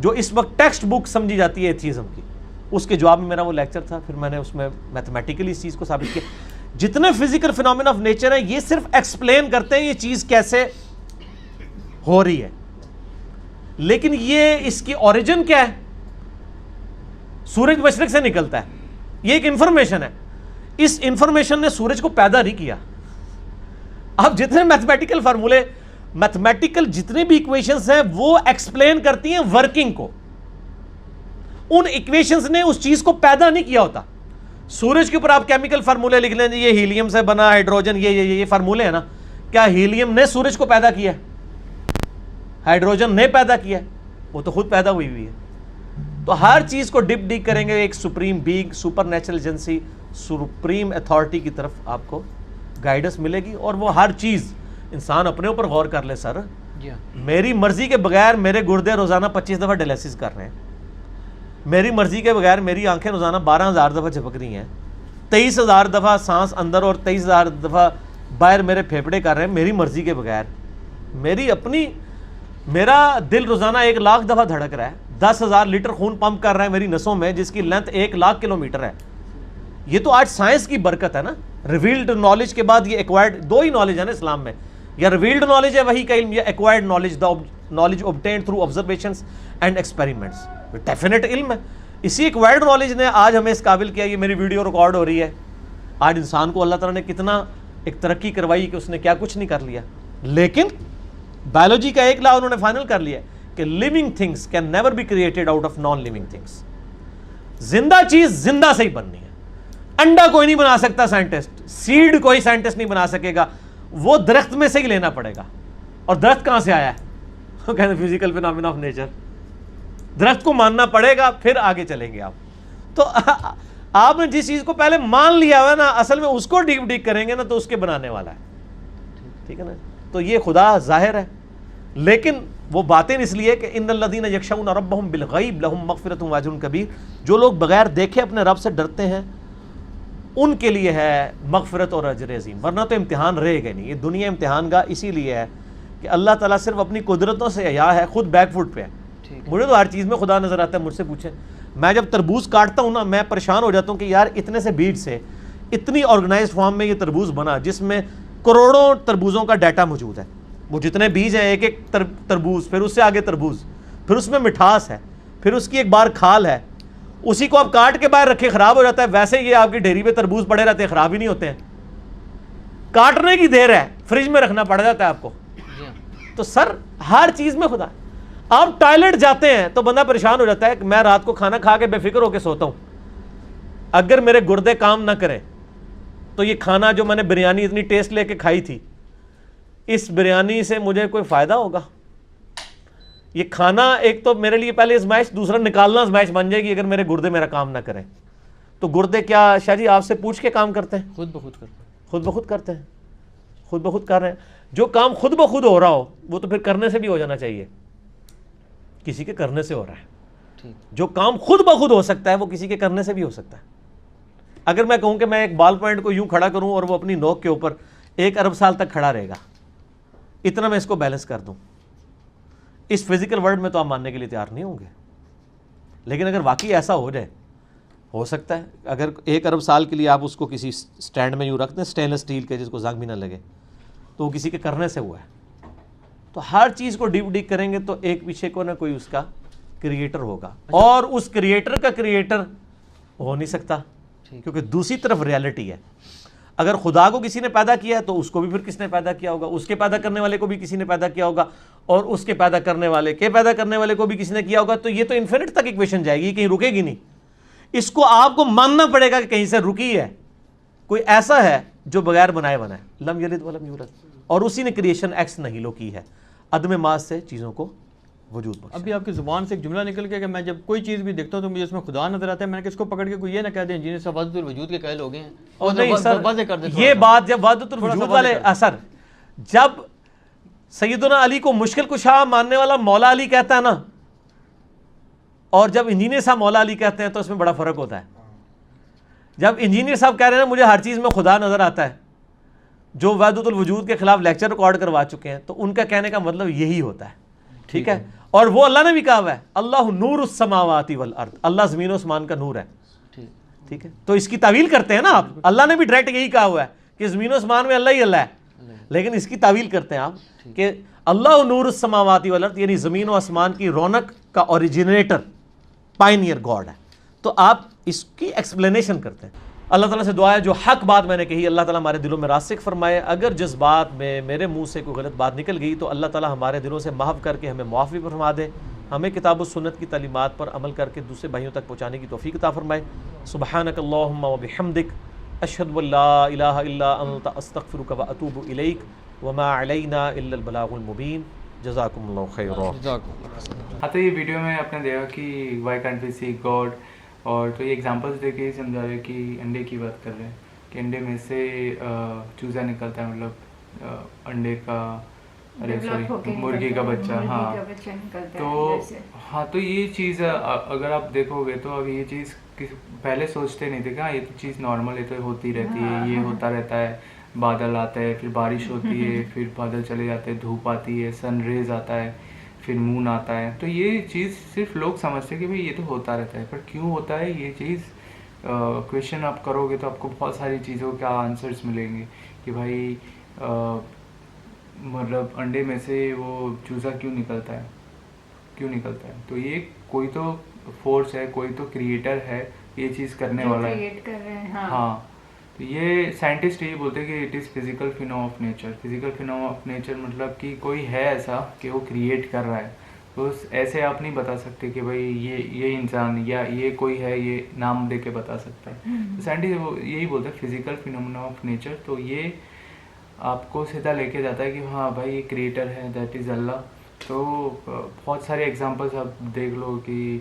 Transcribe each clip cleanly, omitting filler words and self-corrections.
جو اس وقت text book سمجھی جاتی ہے ایتھیزم کی. اس کے جواب میں میرا وہ لیکچر تھا. پھر میں نے اس میں میتھمیٹیکلی اس چیز کو ثابت کیا. جتنے فزیکل فینومینا آف نیچر ہیں یہ صرف ایکسپلین کرتے ہیں یہ چیز کیسے ہو رہی ہے, لیکن یہ اس کی اوریجن کیا ہے؟ سورج مشرق سے نکلتا ہے, یہ ایک انفارمیشن ہے. اس انفارمیشن نے سورج کو پیدا نہیں کیا. اب جتنے میتھمیٹیکل فارمولے, میتھمیٹیکل جتنے بھی ایکویشنز ہیں وہ ایکسپلین کرتی ہیں ورکنگ کو. ان ایکویشنز نے اس چیز کو پیدا نہیں کیا ہوتا. سورج کے اوپر آپ کیمیکل فارمولے لکھ لیں, یہ ہیلیم سے بنا, ہائیڈروجن, یہ فارمولے ہیں نا, کیا ہیلیم نے سورج کو پیدا کیا ہے؟ ہائیڈروجن نے پیدا کیا ہے؟ وہ تو خود پیدا ہوئی ہے. تو ہر چیز کو ڈپ ڈیک کریں گے ایک supreme being, super natural agency, supreme authority کی طرف آپ کو گائیڈنس ملے گی. اور وہ ہر چیز انسان اپنے اوپر غور کر لے. سر میری مرضی کے بغیر میرے گردے روزانہ 25 دفعہ ڈیلیسس کر رہے ہیں. میری مرضی کے بغیر میری آنکھیں روزانہ 12,000 دفعہ جھپک رہی ہیں. 23,000 دفعہ سانس اندر اور 23,000 دفعہ باہر میرے پھیپھڑے کر رہے ہیں میری مرضی کے بغیر. میری اپنی, میرا دل روزانہ 1,00,000 دفعہ دھڑک رہا ہے, 10,000 لیٹر خون پمپ کر رہا ہے میری نسوں میں, جس کی لینتھ 1,00,000 کلومیٹر ہے. یہ تو آج سائنس کی برکت ہے نا. ریویلڈ نالج کے بعد یہ ایکوائرڈ, دو ہی نالج ہے نا اسلام میں, یا ریویلڈ نالج ہے وہی کا علم, یا acquired knowledge, the knowledge obtained through observations and experiments. Definite علم ہے. اسی ایکوائرڈ نالج نے آج ہمیں اس قابل کیا. یہ میری ویڈیو ریکارڈ ہو رہی ہے. آج انسان کو اللہ تعالیٰ نے کتنا ایک ترقی کروائی کہ اس نے کیا کچھ نہیں کر لیا. لیکن بایولوجی کا ایک لا انہوں نے فائنل کر لیا کہ living things can never be created out of non living things. زندہ چیز زندہ سے ہی بننی ہے. انڈا کوئی نہیں بنا سکتا سائنٹسٹ, سیڈ کوئی سائنٹسٹ نہیں بنا سکے گا, وہ درخت میں سے ہی لینا پڑے گا. اور درخت کہاں سے آیا ہے؟ وہ کہتے ہیں فزیکل فینومینا آف نیچر. درخت کو ماننا پڑے گا پھر آگے چلیں گے آپ. تو آپ نے جس چیز کو پہلے مان لیا ہوا ہے نا, اصل میں اس کو ڈیپ ڈیک کریں گے نا تو اس کے بنانے والا ہے. ٹھیک ہے نا. تو یہ خدا ظاہر ہے, لیکن وہ باتیں اس لیے کہ ان الذین یخشون ربہم بالغیب لہم مغفرۃ واجر کبیر. جو لوگ بغیر دیکھے اپنے رب سے ڈرتے ہیں ان کے لیے ہے مغفرت اور اجر عظیم. ورنہ تو امتحان رہے گا نہیں. یہ دنیا امتحان گاہ اسی لیے ہے کہ اللہ تعالیٰ صرف اپنی قدرتوں سے عیاں ہے, خود بیک فٹ پہ ہے. مجھے تو ہر چیز میں خدا نظر آتا ہے. مجھ سے پوچھیں, میں جب تربوز کاٹتا ہوں نا, میں پریشان ہو جاتا ہوں کہ یار اتنے سے بیج سے اتنی آرگنائزڈ فارم میں یہ تربوز بنا جس میں کروڑوں تربوزوں کا ڈیٹا موجود ہے. وہ جتنے بیج ہیں, ایک ایک تربوز, پھر اس سے آگے تربوز, پھر اس میں مٹھاس ہے, پھر اس کی ایک بار کھال ہے, اسی کو آپ کاٹ کے باہر رکھے خراب ہو جاتا ہے. ویسے یہ آپ کی ڈیری پہ تربوز پڑے رہتے ہیں, خراب ہی نہیں ہوتے ہیں. کاٹنے کی دیر ہے, فریج میں رکھنا پڑ جاتا ہے آپ کو. تو سر ہر چیز میں خدا. آپ ٹوائلٹ جاتے ہیں تو بندہ پریشان ہو جاتا ہے کہ میں رات کو کھانا کھا کے بے فکر ہو کے سوتا ہوں, اگر میرے گردے کام نہ کریں تو یہ کھانا جو میں نے بریانی اتنی ٹیسٹ لے کے کھائی تھی, اس بریانی سے مجھے کوئی فائدہ ہوگا؟ یہ کھانا ایک تو میرے لیے پہلے ازمائش, دوسرا نکالنا ازمائش بن جائے گی اگر میرے گردے میرا کام نہ کریں. تو گردے کیا شاہ جی آپ سے پوچھ کے کام کرتے ہیں؟ خود بخود کرتے ہیں. خود بخود کرتے ہیں, خود بخود کر رہے ہیں. جو کام خود بخود ہو رہا ہو وہ تو پھر کرنے سے بھی ہو جانا چاہیے. کسی کے کرنے سے ہو رہا ہے. جو کام خود بخود ہو سکتا ہے وہ کسی کے کرنے سے بھی ہو سکتا ہے. اگر میں کہوں کہ میں ایک بال پوائنٹ کو یوں کھڑا کروں اور وہ اپنی نوک کے اوپر 1 ارب سال تک کھڑا رہے گا, اتنا میں اس کو بیلنس کر دوں, اس فزیکل ورلڈ میں تو آپ ماننے کے لیے تیار نہیں ہوں گے. لیکن اگر واقعی ایسا ہو جائے, ہو سکتا ہے اگر 1 ارب سال کے لیے آپ اس کو کسی سٹینڈ میں یوں رکھ دیں اسٹینلیس اسٹیل کے جس کو زنگ بھی نہ لگے, تو وہ کسی کے کرنے سے ہوا ہے. تو ہر چیز کو ڈیپ ڈیک کریں گے تو ایک پیچھے کو نہ کوئی اس کا کریٹر ہوگا, اور اس کریٹر کا کریٹر ہو نہیں سکتا کیونکہ دوسری طرف ریالٹی ہے. اگر خدا کو کسی نے پیدا کیا ہے تو اس کو بھی پھر کس نے پیدا کیا ہوگا, اس کے پیدا کرنے والے کو بھی کسی نے پیدا کیا ہوگا, اور اس کے پیدا کرنے والے کے پیدا کرنے والے کو بھی کسی نے کیا ہوگا. تو یہ تو انفینٹ تک ایکویشن جائے گی, کہیں رکے گی نہیں. اس کو آپ کو ماننا پڑے گا کہ کہیں سے رکی ہے. کوئی ایسا ہے جو بغیر بنائے بنا ہے, لم یلد ولم یولد, اور اسی نے کریشن ایکس نہیلو کی ہے, عدم ماس سے چیزوں کو وجود بخشا. ابھی آپ کی زبان سے ایک جملہ نکل گیا کہ میں جب کوئی چیز بھی دیکھتا ہوں تو مجھے اس میں خدا نظر آتا ہے. میں نے کس کو پکڑ کے کوئی یہ نہ کہہ دیں انجینئر صاحب وحدت الوجود کے قائل ہو گئے ہیں, اور نہیں سر, واضح کر دیں یہ بات جب وحدت الوجود والے اثر, جب سیدنا علی کو مشکل کشا ماننے والا مولا علی کہتا ہے نا, اور جب انجینئر صاحب مولا علی کہتے ہیں تو اس میں بڑا فرق ہوتا ہے. جب انجینئر صاحب کہہ رہے ہیں نا مجھے ہر چیز میں خدا نظر آتا ہے, جو وحدت الوجود کے خلاف لیکچر ریکارڈ کروا چکے ہیں, تو ان کا کہنے کا مطلب یہی ہوتا ہے. ٹھیک ہے, اور وہ اللہ نے بھی کہا ہوا ہے اللہ نور السماوات والارض, اللہ زمین و آسمان کا نور ہے. ٹھیک ہے, تو اس کی تعویل کرتے ہیں نا آپ. اللہ نے بھی ڈائریکٹ یہی کہا ہوا ہے کہ زمین و آسمان میں اللہ ہی اللہ ہے, لیکن اس کی تعویل کرتے ہیں آپ کہ اللہ نور السماوات والارض, یعنی زمین و آسمان کی رونق کا اوریجنیٹر, پائنیئر گاڈ ہے. تو آپ اس کی ایکسپلینیشن کرتے ہیں. اللہ تعالیٰ سے دعا ہے جو حق بات میں نے کہی اللہ تعالیٰ ہمارے دلوں میں راسخ فرمائے. اگر جس بات میں میرے منہ سے کوئی غلط بات نکل گئی تو اللہ تعالیٰ ہمارے دلوں سے محو کر کے ہمیں معافی فرما دے, ہمیں کتاب و سنت کی تعلیمات پر عمل کر کے دوسرے بھائیوں تک پہنچانے کی توفیق عطا فرمائے. سبحانک اللہم و بحمدک, اشہد ان لا الہ الا انت, استغفرک و اتوب الیک, وما علینا الا البلاغ المبین. جزاکم اللہ خیرا. ہاں, تو یہ ویڈیو میں آپ نے دیکھا کہ why can't we see God, اور تو یہ ایگزامپلس دے کے ہی سمجھا رہے کہ انڈے کی بات کر رہے ہیں کہ انڈے میں سے چوزا نکلتا ہے, مطلب انڈے کا, ارے سوری مرغی کا بچہ. ہاں, تو ہاں, تو یہ چیز اگر آپ دیکھو گے تو اب یہ چیز پہلے سوچتے نہیں تھے کہ ہاں یہ تو چیز نارمل ہے, تو ہوتی رہتی ہے, یہ ہوتا رہتا ہے. بادل آتا ہے, پھر بارش ہوتی ہے, پھر بادل چلے جاتے ہیں, دھوپ آتی ہے, سن ریز آتا ہے, پھر مون آتا ہے. تو یہ چیز صرف لوگ سمجھتے ہیں کہ بھائی یہ تو ہوتا رہتا ہے, پر کیوں ہوتا ہے یہ چیز کویشچن آپ کرو گے تو آپ کو بہت ساری چیزوں کے آنسرس ملیں گے کہ بھائی مطلب انڈے میں سے وہ چوزا کیوں نکلتا ہے, کیوں نکلتا ہے. تو یہ کوئی تو فورس ہے, کوئی تو کریٹر ہے یہ چیز کرنے والا ہے. ہاں, تو یہ سائنٹسٹ یہی بولتے ہیں کہ it is physical phenomenon of nature. Physical phenomenon of nature مطلب کہ کوئی ہے ایسا کہ وہ کریٹ کر رہا ہے. تو ایسے آپ نہیں بتا سکتے کہ بھائی یہ انسان یا یہ کوئی ہے, یہ نام دے کے بتا سکتا ہے. سائنٹسٹ یہی بولتے ہیں فزیکل فینومنا آف نیچر. تو یہ آپ کو سیدھا لے کے جاتا ہے کہ ہاں بھائی یہ کریٹر ہے, دیٹ از اللہ. تو بہت سارے ایگزامپلس آپ دیکھ لو کہ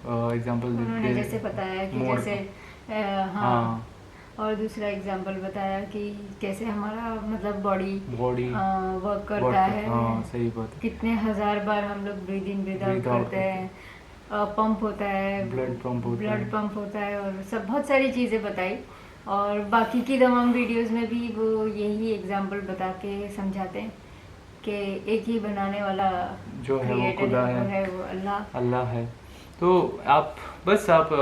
ایگزامپل جیسے بتایا کہ جیسے ہاں, اور دوسرا ایگزامپل بتایا کہ کیسے ہمارا مطلب باڈی ورک کرتا ہے. صحیح بات, کتنے ہزار بار ہم لوگ برید ان برید آؤٹ کرتے ہیں, پمپ ہوتا ہے, بلڈ پمپ ہوتا ہے, اور سب بہت ساری چیزیں بتائی. اور باقی کی تمام ویڈیوز میں بھی وہ یہی ایگزامپل بتا کے سمجھاتے ہیں کہ ایک ہی بنانے والا جو ہے وہ خدا ہے, وہ اللہ ہے. تو آپ بس آپ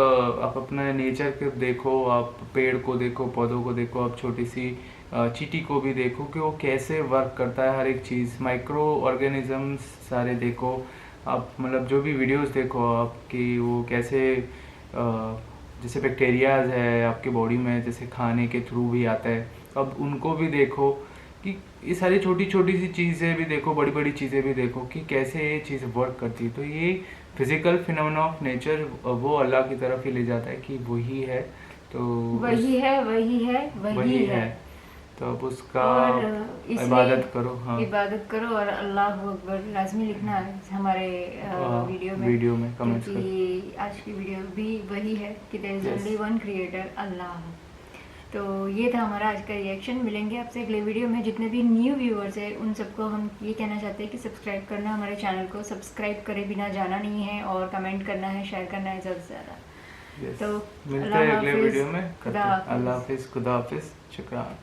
اپنا نیچر کو دیکھو, آپ پیڑ کو دیکھو, پودوں کو دیکھو, آپ چھوٹی سی چیٹی کو بھی دیکھو کہ وہ کیسے ورک کرتا ہے, ہر ایک چیز, مائکرو آرگینزمس سارے دیکھو آپ. مطلب جو بھی ویڈیوز دیکھو آپ کی وہ کیسے, جیسے بیکٹیریاز ہے آپ کے باڈی میں, جیسے کھانے کے تھرو بھی آتا ہے, اب ان کو بھی دیکھو کہ یہ ساری چھوٹی چھوٹی سی چیزیں بھی دیکھو, بڑی بڑی چیزیں بھی دیکھو کہ کیسے یہ چیز ورک کرتی ہے. تو یہ فزیکل فینومنا آف نیچر وہ اللہ کی طرف ہی لے جاتا ہے کہ وہی ہے, تو وہی ہے. تو اب اس کا عبادت کرو. ہاں, عبادت کرو اور اللہ اکبر لازمی لکھنا ہے ہمارے ویڈیو میں کمنٹس کر. آج کی ویڈیو بھی وہی ہے کہ there is only one creator, اللہ. تو یہ تھا ہمارا آج کا ریئیکشن. ملیں گے آپ سے اگلے ویڈیو میں. جتنے بھی نیو ویورز ہیں ان سب کو ہم یہ کہنا چاہتے ہیں کہ سبسکرائب کرنا, ہمارے چینل کو سبسکرائب کرے بنا جانا نہیں ہے, اور کمنٹ کرنا ہے, شیئر کرنا ہے زیادہ سے زیادہ. تو ملتے ہیں اگلے ویڈیو میں. اللہ حافظ, خدا حافظ, شکریہ.